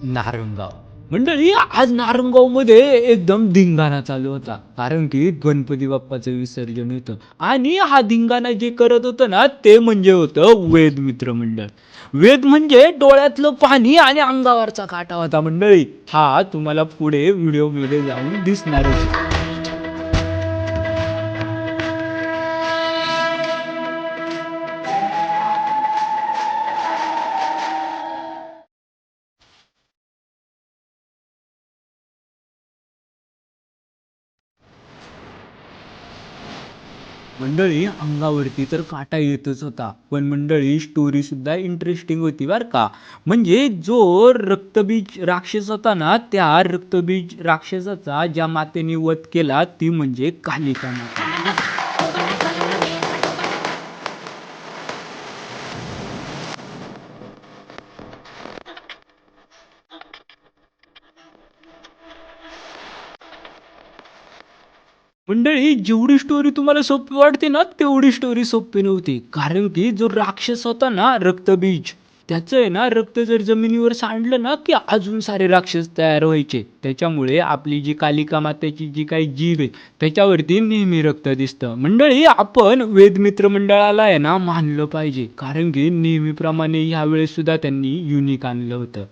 नारंगाव. मंडळी, आज नारंगावमध्ये एकदम धिंगाणा चालू होता. कारण की गणपती बाप्पाचं विसर्जन होतं. आणि हा धिंगाणा जे करत होतं ना, ते म्हणजे होतं वेद मित्र मंडळ. वेद म्हणजे डोळ्यातलं पाणी आणि अंगावरचा काटा होता मंडळी. हा तुम्हाला पुढे व्हिडिओमध्ये जाऊन दिसणारच. मंडळी, अंगावरती तर काटा येतच होता, पण मंडळी स्टोरी सुद्धा इंटरेस्टिंग होती बरं का. म्हणजे जो रक्तबीज राक्षस होता ना, त्या रक्तबीज राक्षसाचा ज्या मातेने वध केला ती म्हणजे कालिका माता. मंडळी, जेवढी स्टोरी तुम्हाला सोपी वाटते ना, तेवढी स्टोरी सोपी नव्हती. कारण की जो राक्षस होता ना रक्तबीज, त्याचं आहे ना रक्त जर जमिनीवर सांडलं ना, की अजून सारे राक्षस तयार व्हायचे. त्याच्यामुळे आपली जी कालिका मातेची जी काही जीभ आहे त्याच्यावरती नेहमी रक्त दिसतं. मंडळी, आपण वेदमित्र मंडळाला आहे ना मानलं पाहिजे, कारण की नेहमीप्रमाणे ह्या वेळेस सुद्धा त्यांनी युनिक आणलं होतं.